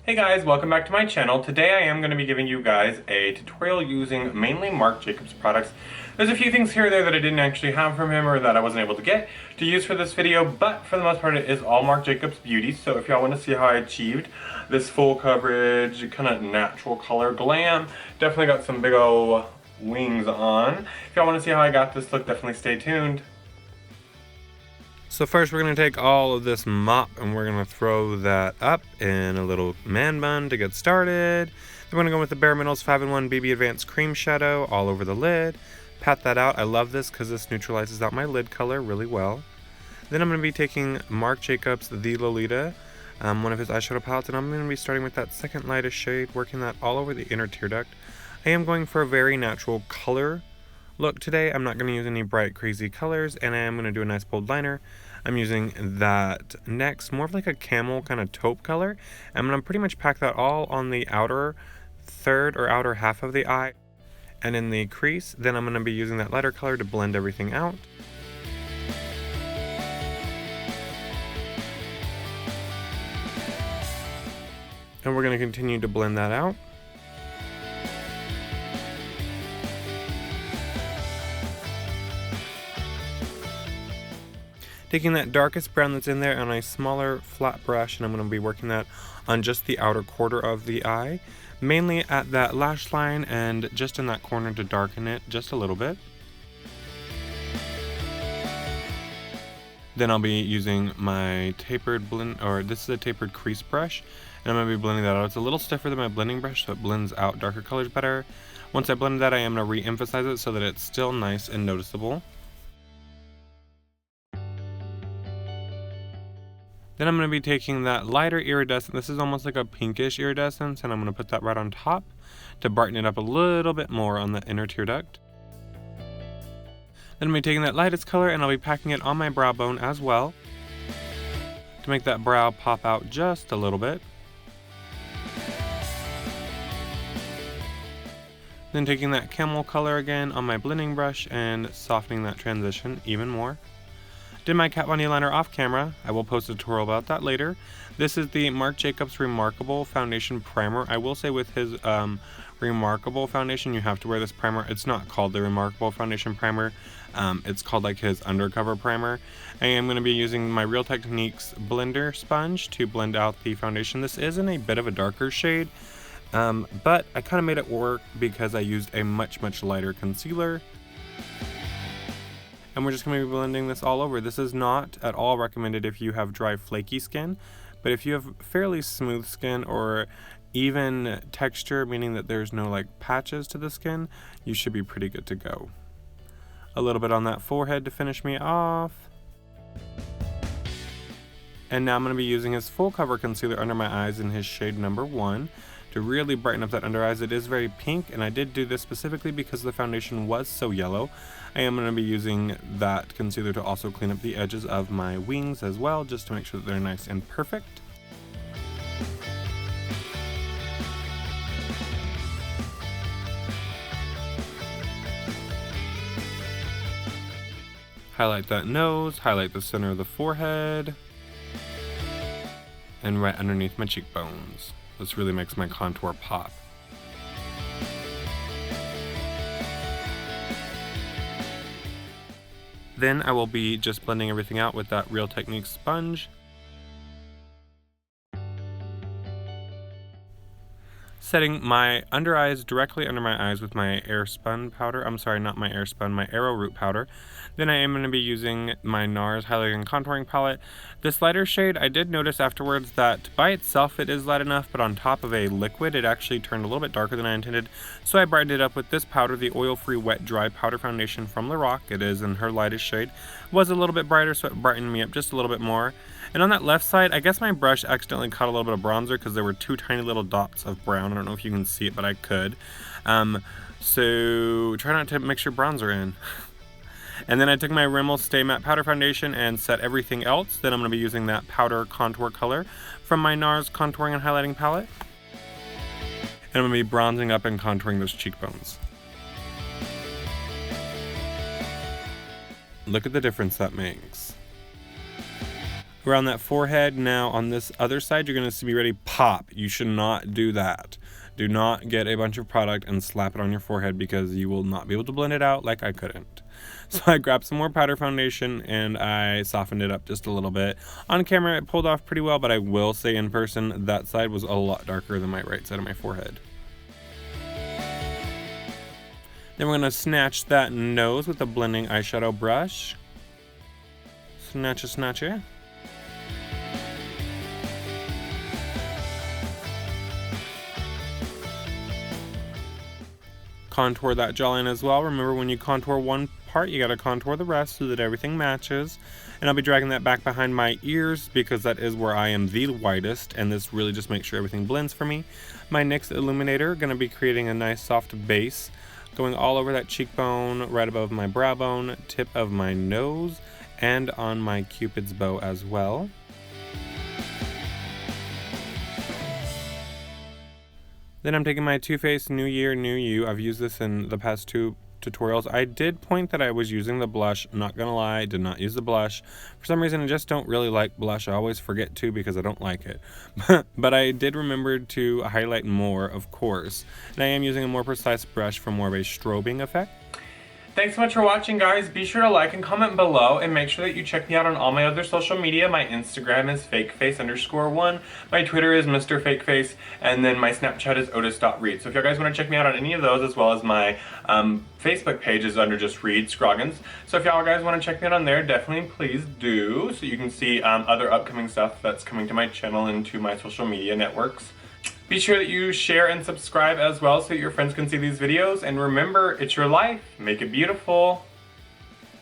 Hey guys, welcome back to my channel. Today I am going to be giving you guys a tutorial using mainly Marc Jacobs products. There's a few things here or there that I didn't actually have from him or that I wasn't able to get to use for this video, but for the most part it is all Marc Jacobs beauty. So if y'all want to see how I achieved this full coverage, kind of natural color glam, definitely got some big ol' wings on. If y'all want to see how I got this look, definitely stay tuned. So first we're going to take all of this mop and we're going to throw that up in a little man bun to get started. Then we're going to go with the Bare Minerals 5-in-1 BB Advanced Cream Shadow all over the lid. Pat that out. I love this because this neutralizes out my lid color really well. Then I'm going to be taking Marc Jacobs the Lolita, one of his eyeshadow palettes, and I'm going to be starting with that second lightest shade, working that all over the inner tear duct. I am going for a very natural color look today. I'm not going to use any bright crazy colors, and I am going to do a nice bold liner. I'm using that next, more of like a camel kind of taupe color. I'm going to pretty much pack that all on the outer third or outer half of the eye and in the crease. Then I'm going to be using that lighter color to blend everything out. And we're going to continue to blend that out. Taking that darkest brown that's in there on a smaller flat brush, and I'm going to be working that on just the outer quarter of the eye, mainly at that lash line and just in that corner to darken it just a little bit. Then I'll be using my tapered blend, or this is a tapered crease brush, and I'm going to be blending that out. It's a little stiffer than my blending brush, so it blends out darker colors better. Once I blend that, I am going to re-emphasize it so that it's still nice and noticeable. Then I'm going to be taking that lighter iridescent, this is almost like a pinkish iridescence, and I'm going to put that right on top to brighten it up a little bit more on the inner tear duct. Then I'm going to be taking that lightest color and I'll be packing it on my brow bone as well to make that brow pop out just a little bit. Then taking that camel color again on my blending brush and softening that transition even more. Did my Kat Von D liner off camera. I will post a tutorial about that later. This is the Marc Jacobs Remarkable Foundation Primer. I will say with his Remarkable Foundation, you have to wear this primer. It's not called the Remarkable Foundation Primer. It's called like his Undercover Primer. I am going to be using my Real Techniques blender sponge to blend out the foundation. This is in a bit of a darker shade, but I kind of made it work because I used a much lighter concealer. And we're just going to be blending this all over. This is not at all recommended if you have dry, flaky skin, but if you have fairly smooth skin or even texture, meaning that there's no like patches to the skin, you should be pretty good to go. A little bit on that forehead to finish me off. And now I'm going to be using his full cover concealer under my eyes in his shade number 1 to really brighten up that under eyes. It is very pink, and I did do this specifically because the foundation was so yellow. I am going to be using that concealer to also clean up the edges of my wings as well, just to make sure that they're nice and perfect. Highlight that nose, highlight the center of the forehead, and right underneath my cheekbones. This really makes my contour pop. Then I will be just blending everything out with that Real Techniques sponge. Setting my under eyes directly under my eyes with my Airspun powder. I'm sorry, not my Airspun, my Arrowroot powder. Then I am going to be using my Nars Highlighting and Contouring Palette. This lighter shade, I did notice afterwards that by itself it is light enough, but on top of a liquid it actually turned a little bit darker than I intended. So I brightened it up with this powder, the Oil-Free Wet Dry Powder Foundation from Lorac. It is in her lightest shade. It was a little bit brighter, so it brightened me up just a little bit more. And on that left side, I guess my brush accidentally caught a little bit of bronzer because there were two tiny little dots of brown. I don't know if you can see it, but I could. So try not to mix your bronzer in. And then I took my Rimmel Stay Matte Powder Foundation and set everything else. Then I'm going to be using that powder contour color from my Nars Contouring and Highlighting Palette. And I'm going to be bronzing up and contouring those cheekbones. Look at the difference that makes. around that forehead. Now on this other side, you're going to be ready, pop. You should not do that. Do not get a bunch of product and slap it on your forehead because you will not be able to blend it out like I couldn't. So I grabbed some more powder foundation and I softened it up just a little bit. On camera it pulled off pretty well, but I will say in person that side was a lot darker than my right side of my forehead. Then we're going to snatch that nose with a blending eyeshadow brush. Snatch it, snatch it. Contour that jawline as well. Remember, when you contour one part, you gotta contour the rest so that everything matches. And I'll be dragging that back behind my ears because that is where I am the whitest, and this really just makes sure everything blends for me. My NYX Illuminator, gonna be creating a nice soft base, going all over that cheekbone, right above my brow bone, tip of my nose, and on my Cupid's bow as well. Then I'm taking my Too Faced New Year, New You. I've used this in the past 2 tutorials. I did point that I was using the blush. Not gonna lie, I did not use the blush. For some reason, I just don't really like blush. I always forget to because I don't like it. But I did remember to highlight more, of course. And I am using a more precise brush for more of a strobing effect. Thanks so much for watching, guys. Be sure to like and comment below, and make sure that you check me out on all my other social media. My Instagram is FakeFace_1. My Twitter is Mr. FakeFace, and then my Snapchat is Otis.Reid. So if you guys want to check me out on any of those, as well as my Facebook page is under just Reid Scroggins. So if y'all guys want to check me out on there, definitely please do, so you can see other upcoming stuff that's coming to my channel and to my social media networks. Be sure that you share and subscribe as well so that your friends can see these videos. And remember, it's your life. Make it beautiful.